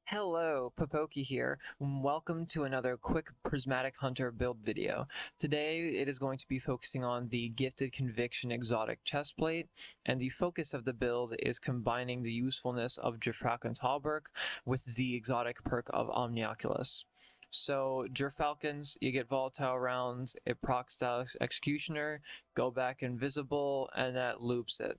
Hello, Popoki here. Welcome to another quick Prismatic Hunter build video. Today it is going to be focusing on the Gifted Conviction exotic chestplate, and the focus of the build is combining the usefulness of Gyrfalcon's hauberk with the exotic perk of Omnioculus. So Gyrfalcons, you get volatile rounds, it procs Stylus Executioner, go back invisible, and that loops it.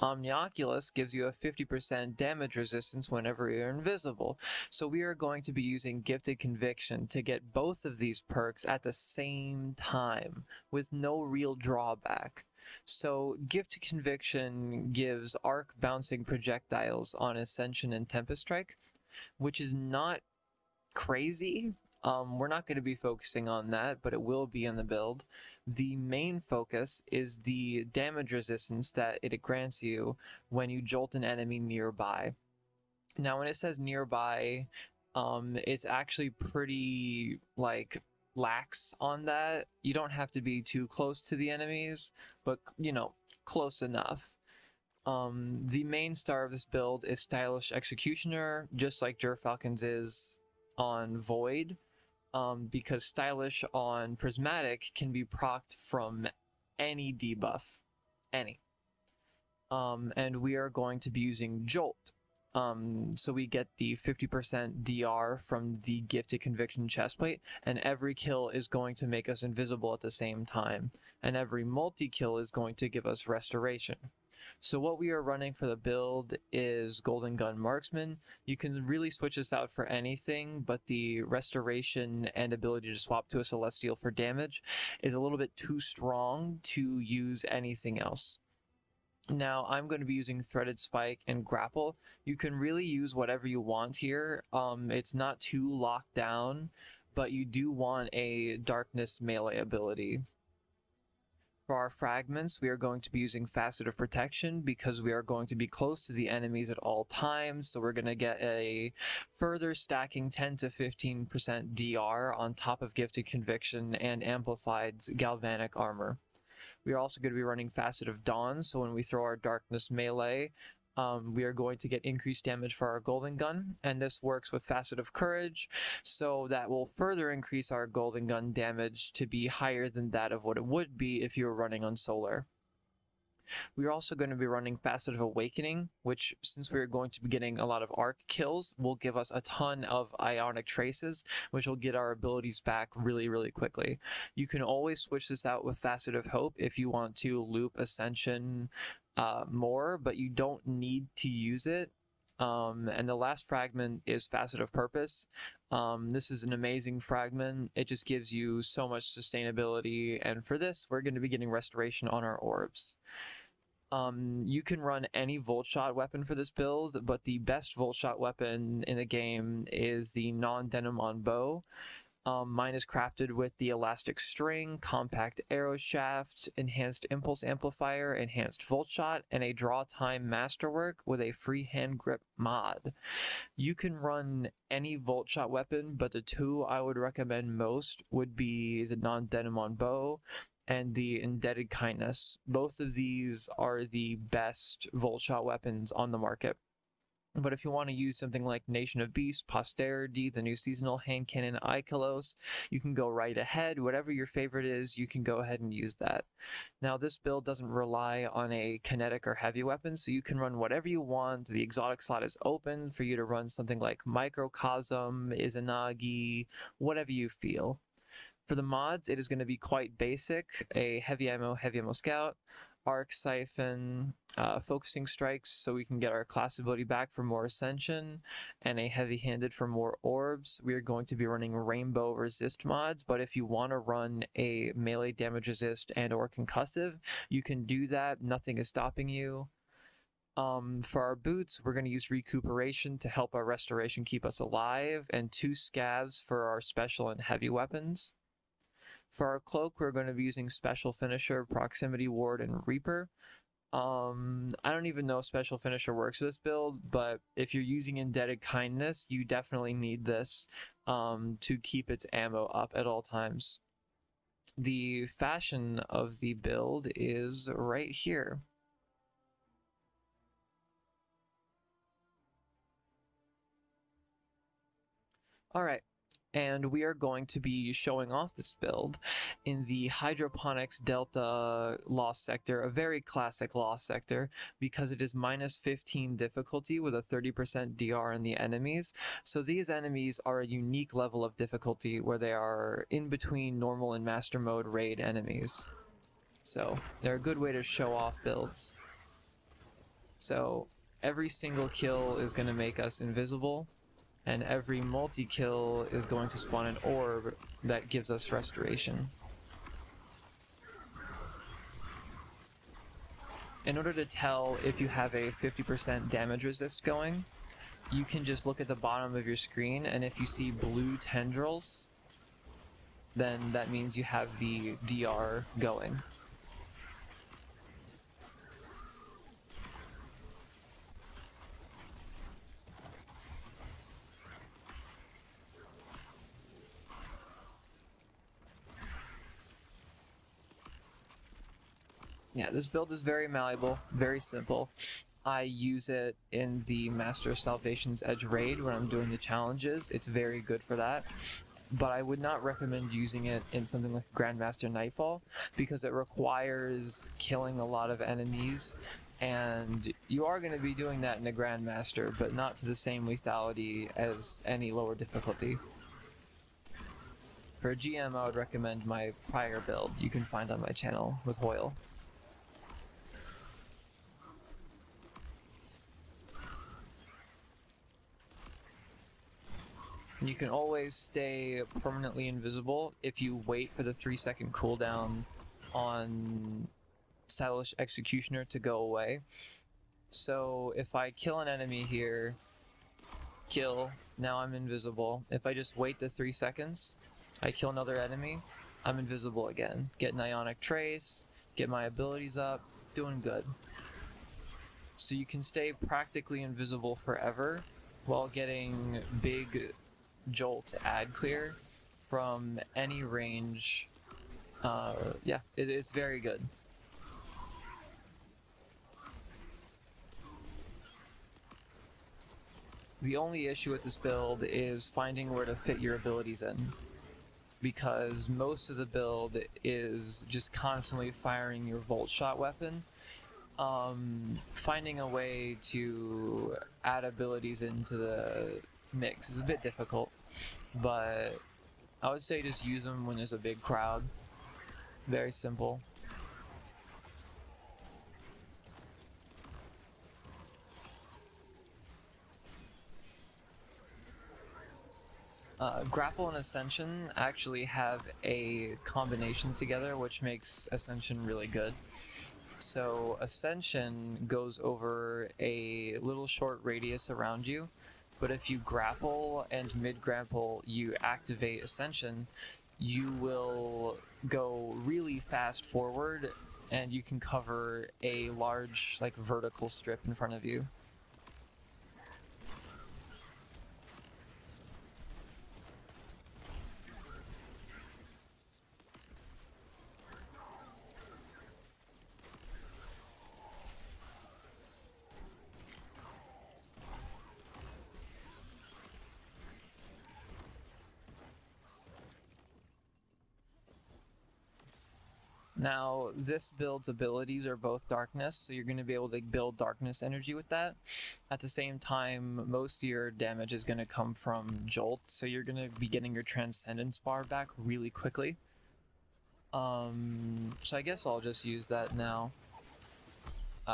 Omnioculus gives you a 50% damage resistance whenever you're invisible, so we are going to be using Gifted Conviction to get both of these perks at the same time, with no real drawback. So Gifted Conviction gives arc bouncing projectiles on Ascension and Tempest Strike, which is not crazy. We're not going to be focusing on that, but it will be in the build. The main focus is the damage resistance that it grants you when you jolt an enemy nearby. Now, when it says nearby, it's actually pretty, lax on that. You don't have to be too close to the enemies, but, close enough. The main star of this build is Stylish Executioner, just like Gyrfalcon's is on Void, because Stylish on Prismatic can be procced from any debuff. Any. And we are going to be using Jolt. So we get the 50% DR from the Gifted Conviction chestplate, and every kill is going to make us invisible at the same time, and every multi-kill is going to give us Restoration. So what we are running for the build is Golden Gun Marksman. You can really switch this out for anything, but the Restoration and ability to swap to a Celestial for damage is a little bit too strong to use anything else. Now, I'm going to be using Threaded Spike and Grapple. You can really use whatever you want here. It's not too locked down, but you do want a Darkness melee ability. For our fragments, we are going to be using Facet of Protection because we are going to be close to the enemies at all times, so we're going to get a further stacking 10 to 15% DR on top of Gifted Conviction and Amplified Galvanic Armor. We are also going to be running Facet of Dawn, so when we throw our Darkness melee, we are going to get increased damage for our Golden Gun, and this works with Facet of Courage, so that will further increase our Golden Gun damage to be higher than that of what it would be if you were running on Solar. We are also going to be running Facet of Awakening, which, since we're going to be getting a lot of arc kills, will give us a ton of Ionic Traces, which will get our abilities back really, really quickly. You can always switch this out with Facet of Hope if you want to loop Ascension more, but you don't need to use it. And the last fragment is Facet of Purpose. This is an amazing fragment. It just gives you so much sustainability, and for this, we're going to be getting Restoration on our orbs. You can run any Volt Shot weapon for this build, but the best Volt Shot weapon in the game is the Non-Denouement bow. Mine is crafted with the Elastic String, Compact Arrow Shaft, Enhanced Impulse Amplifier, Enhanced Volt Shot, and a Draw Time Masterwork with a free hand grip mod. You can run any Volt Shot weapon, but the two I would recommend most would be the Non-Denouement bow and the Indebted Kindness. Both of these are the best Volt Shot weapons on the market. But if you want to use something like Nation of Beasts, Posterity, the new seasonal hand cannon Ikelos, you can go right ahead. Whatever your favorite is, you can go ahead and use that. Now, this build doesn't rely on a kinetic or heavy weapon, so you can run whatever you want. The exotic slot is open for you to run something like Microcosm, Izanagi, whatever you feel. For the mods, it is going to be quite basic: a heavy ammo scout, arc siphon, focusing strikes so we can get our class ability back for more ascension, and a heavy-handed for more orbs. We are going to be running rainbow resist mods, but if you want to run a melee damage resist and or concussive, you can do that. Nothing is stopping you. For our boots, we're going to use recuperation to help our restoration keep us alive, and 2 scabs for our special and heavy weapons. For our cloak, we're going to be using Special Finisher, Proximity Ward, and Reaper. I don't even know if Special Finisher works this build, but if you're using Indebted Kindness, you definitely need this to keep its ammo up at all times. The fashion of the build is right here. Alright, and we are going to be showing off this build in the Hydroponics Delta Lost Sector, a very classic Lost Sector, because it is minus 15 difficulty with a 30% DR in the enemies. So these enemies are a unique level of difficulty where they are in between normal and master mode raid enemies. So they're a good way to show off builds. So every single kill is going to make us invisible, and every multi-kill is going to spawn an orb that gives us restoration. In order to tell if you have a 50% damage resist going, you can just look at the bottom of your screen, and if you see blue tendrils, then that means you have the DR going. Yeah, this build is very malleable, very simple. I use it in the Master of Salvation's Edge raid when I'm doing the challenges. It's very good for that. But I would not recommend using it in something like Grandmaster Nightfall, because it requires killing a lot of enemies, and you are going to be doing that in a Grandmaster, but not to the same lethality as any lower difficulty. For a GM, I would recommend my prior build you can find on my channel with Hoyle. You can always stay permanently invisible if you wait for the 3-second cooldown on Stylish Executioner to go away. So if I kill an enemy here, kill, now I'm invisible. If I just wait the 3 seconds, I kill another enemy, I'm invisible again. Get an Ionic Trace, get my abilities up, doing good. So you can stay practically invisible forever while getting big jolt ad clear from any range. Yeah, it's very good. The only issue with this build is finding where to fit your abilities in, because most of the build is just constantly firing your Volt Shot weapon. Finding a way to add abilities into the mix is a bit difficult, but I would say just use them when there's a big crowd. Very simple. Grapple and Ascension actually have a combination together, which makes Ascension really good. So Ascension goes over a little short radius around you, but if you grapple and mid-grapple you activate Ascension, you will go really fast forward and you can cover a large, like, vertical strip in front of you. Now, this build's abilities are both darkness, so you're going to be able to build darkness energy with that. At the same time, most of your damage is going to come from Jolt, so you're going to be getting your Transcendence bar back really quickly. So I guess I'll just use that now.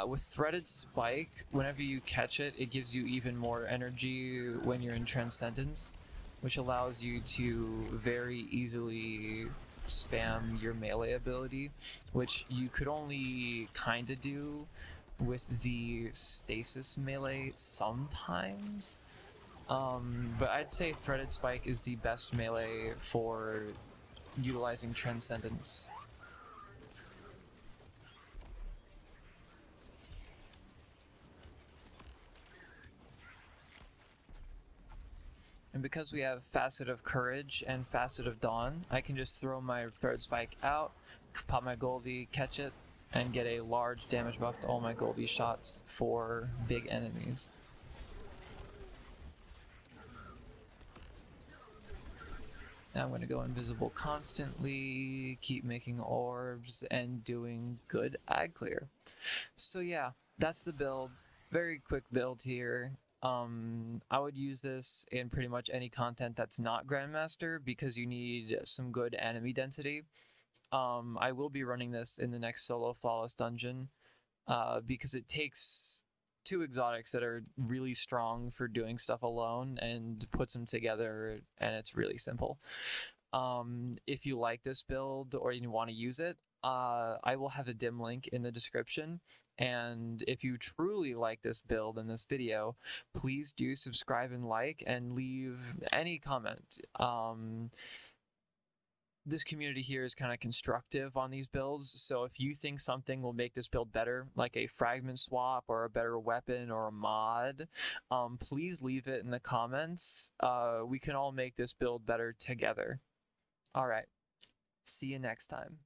With Threaded Spike, whenever you catch it, it gives you even more energy when you're in Transcendence, which allows you to very easily spam your melee ability, which you could only kinda do with the stasis melee sometimes. But I'd say Threaded Spike is the best melee for utilizing Transcendence. And because we have Facet of Courage and Facet of Dawn, I can just throw my Thread Spike out, pop my Goldie, catch it, and get a large damage buff to all my Goldie shots for big enemies. Now I'm going to go invisible constantly, keep making orbs, and doing good ag clear. So yeah, that's the build. Very quick build here. I would use this in pretty much any content that's not Grandmaster because you need some good enemy density. I will be running this in the next solo flawless dungeon because it takes two exotics that are really strong for doing stuff alone and puts them together, and it's really simple. If you like this build or you want to use it, I will have a dim link in the description. And if you truly like this build and this video, please do subscribe and like and leave any comment. This community here is kind of constructive on these builds, so if you think something will make this build better, like a fragment swap or a better weapon or a mod, please leave it in the comments. We can all make this build better together. All right, see you next time.